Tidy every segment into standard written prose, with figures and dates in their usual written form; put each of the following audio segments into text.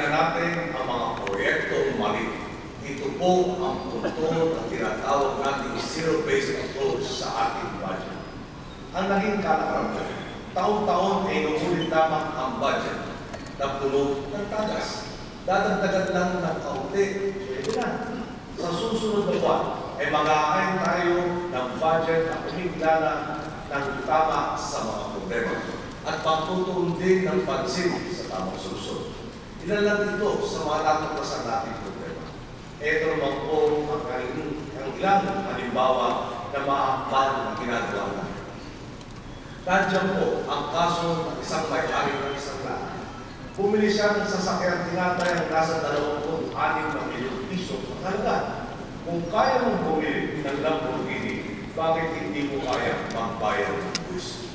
Tingnan natin ang mga proyektong mali. Ito po ang punto na tinatawag natin zero-based approach sa ating budget. Ang naging kalakaran, taon-taon ay inuulit lamang ang budget na puno ng tagas. Dadagdagan lang ng kaunti, pwede na. Sa susunod na buwan, ay mag-aakayin tayo ng budget na kumigilala ng tama sa mga problema at pagtutuon din ng pansin sa tamang solusyon. Ilan lang ito sa mga natuklasan nating problema. Ito naman po ang ilang halimbawa na maakbal na ginagawa natin. Nandiyan po ang kaso ng isang may-ari ng isang lahat. Bumili siya ng sasakyan tinatay ang nasa 26 na milyong piso ang halaga. Kung kaya mong bumili ng Lamborghini, bakit hindi mo kaya magbayad ng buwis?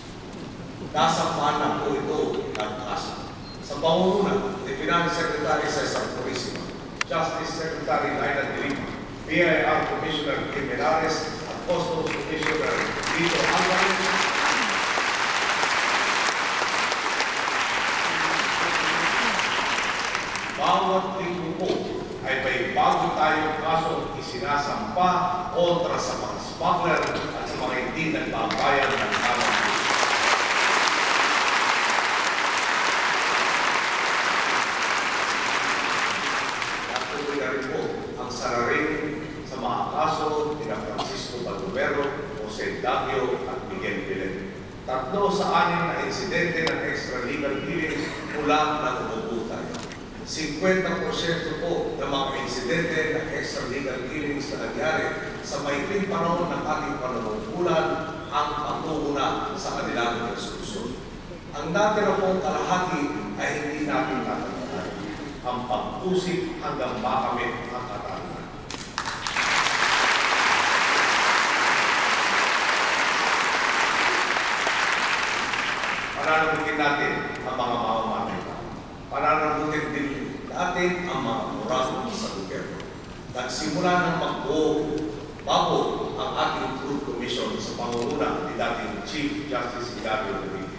Nasa mana po ito ng kaso. Sa pangunguna ni Finance Secretary Cesar Purisima, Justice Secretary Laila de Lima, BIR Commissioner Kim Menares at Customs Commissioner Lito Alvarez, bawat linggo po ay may bago tayong kaso isinasampa kontra sa mga smuggler at sa mga hindi nagbabayad ng tamang buwis. Natuloy na rin po ang sararin sa mga kaso ni Francisco Baldomero, Jose Davio at Miguel Vilen. 3 sa 6 na insidente ng extralegal killings mula na umupo tayo. 50% po ng mga insidente ng extralegal killings na nangyari sa maikling panahon ng ating panunungkulan ang pangunguna sa kanilang resolusyon. Ang natira pong kalahati ay hindi natin tatandaan. Ang pagpusik hanggang makamit ang katarungan. Pananagutin natin ang mga mamamayan. Pananagutin din natin ang mga moral sa gobyerno. Nagsimula ng bago ang ating Truth Commission sa pangunguna ni dating Chief Justice Hilario Rodriguez.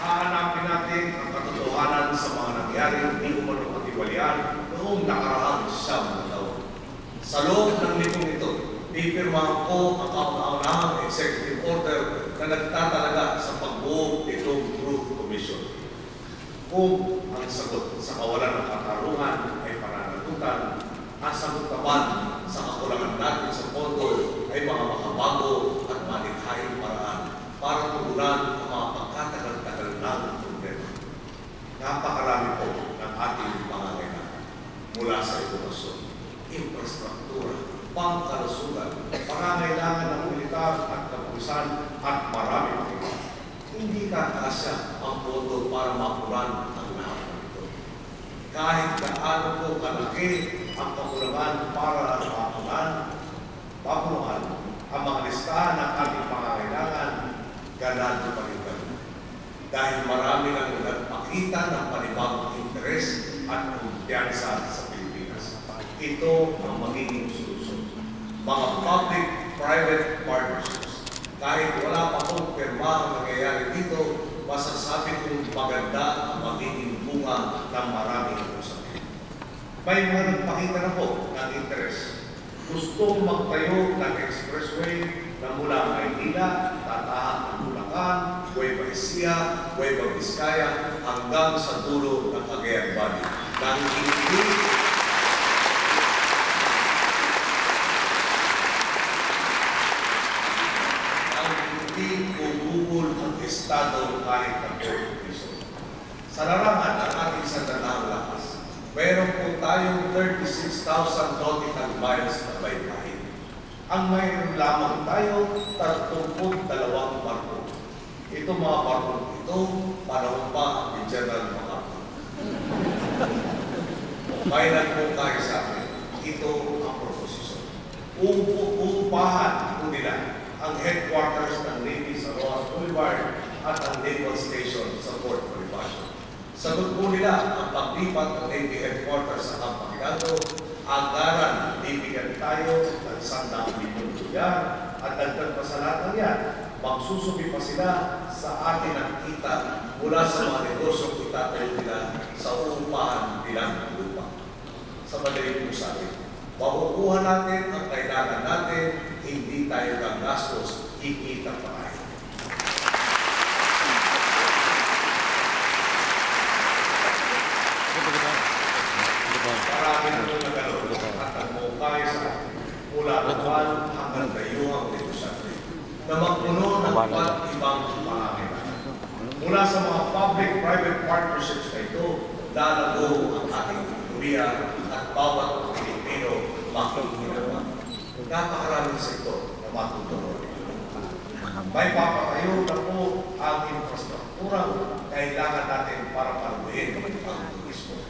Hahanapin natin ang katotohanan sa mga nangyari hindi umanong katiwalian noong nakaraang 7 taon. Sa loob ng litong ito, pipirmahan ko ang kauna-unahang executive order na nagtatalaga sa pagbuo nitong Truth Commission. Kung ang sagot sa kawalan ng katarungan ay pananagutan, ang sagot naman sa kakulangan natin sa pondo ay mga makabago at malikhaing paraan para tugunan ang mga pagkatagal-tagal ng problema. Napakarami po ng ating pangangailangan mula sa edukasyon, infrastruktura, pangkalusugan, pangangailangan ng militar at kapulisan at marami pa iba. Hindi kakasya ang pondo para mapunan ang lahat ng ito. Kahit gaano po kalaki ang kakulangan para mapunan ang mga listahan ng ating pangangailangan, ganado pa rin kami. Dahil marami nang nagpakita ng panibagong interes at kumpiyansa sa Pilipinas. Ito ang magiging solusyon. Mga public-private partnerships. Kahit wala pa pong pirma ang nangyayari dito, masasabi kong maganda ang magiging bunga ng maraming usapin. May mga nagpakita na po ng interes. Gustong magtayo ng expressway na mula Maynila, tatahan ng Bulacan, Nueva Ecija, Nueva Vizcaya, hanggang sa dulo ng Cagayan Valley. Nang hindi gugugol ang Estado kahit ng 40 piso. Sa larangan ng ating sandanahang lakas, mayroon po tayong 36,000 nautical miles na baybayin. Ang mayroon lamang tayo 32 barko. Ito mga barko ito, panahon pa ni General MacArthur. Kailan po tayo sa atin, ito ang proposisyon. Uupahan po nila ang headquarters ng Navy sa Rojas Boulevard at ang Naval Station sa Fort Bonifacio. Sagot po nila ang paglipat ng Navy headquarters sa Camp Aguinaldo, agaran bibigyan tayo ng 100 milyon dolyar at dagdag pa sa lahat ng yan, magsusubi pa sila sa atin ang kita mula sa mga negosyo itatayo nila sa uupahan nilang lupa. Sa madaling usapan, makukuha natin ang kailangan natin, hindi tayo gagastos, kikita pa tayo. Marami na ito nagalo at ang mukay sa mula naman hanggang dayuhang negosyante na magpuno ng iba't ibang pangangailangan. Mula sa mga public-private partnerships na ito, lalago ang ating ekonomiya at bawat Pilipino makikinawa. Napakaraming sektor na matutunan. May papatayo na po ang infrastrukturang kailangan natin para paluin ang turismo.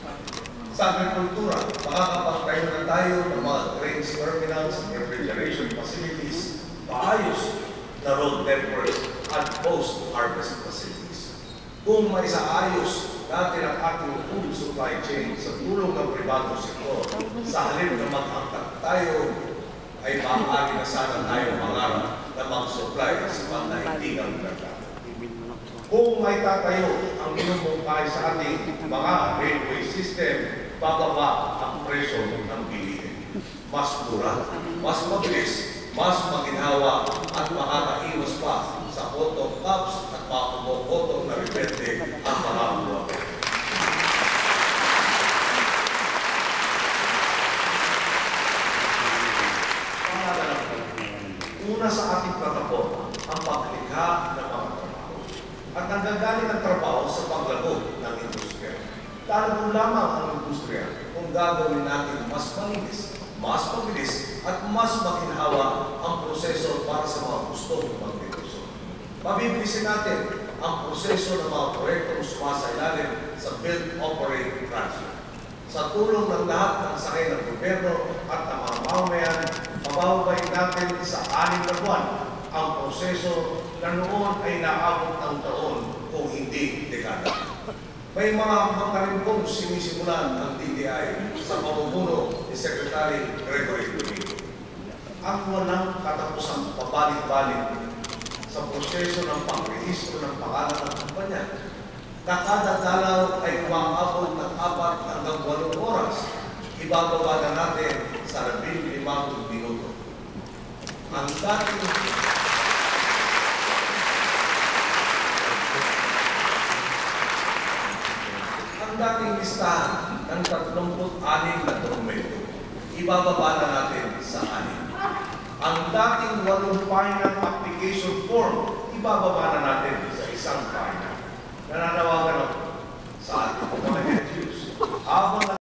Sa agrikultura, makakapagtayo na tayo ng mga grains terminals, refrigeration facilities, maayos na road networks at post-harvest facilities. Kung may saayos natin ang ating food supply chain sa tulong ng pribadong sektor, sa halip na mag-angkat tayo, ay maaari na sana tayo mangarap na mag-supply sa pandaigdigang merkado. Kung may tatayo ang minumungkay sa ating mga railway system, bababa ang presyo ng bilihin. Mas mura, mas mabilis, mas maginhawa at makakaiwas pa sa photo ops at makakabokotong na rebelde ang mga buwan. Una sa ating plataforma ang paglikha ng mga trabaho at nanggagaling ang trabaho sa paglago ng industriya. Lalo lamang ang industriya kung gagawin natin mas malinis, mas mabilis at mas makinhawa ang proseso para sa mga gustong magnegosyo. Mabibilisin natin ang proseso ng mga proyektong sumasailalim sa Build, Operate, Transfer. Sa tulong ng lahat ng sakay ng gobyerno at ng mga mamamayan, mababayin natin sa 6 na buwan ang proseso na noon ay naabot ng taon kung hindi dekada. May mga makalimkong sinisimulan ng DTI sa pamumuno ni Secretary Gregory Domingo. Ang walang katapusang pabalik-balik sa proseso ng pangrehistro ng pangalan ng kumpanya. Kada dalaw ay umaabot ng 4 hanggang 8 oras. Ibababa na natin sa 15 minuto. Ang dating listahan ng 36 na dokumento, ibababa na natin sa 6. Ang dating 8 final application form, ibababa na natin sa 1 final. Nananawagan ako sa ating mga NGOs.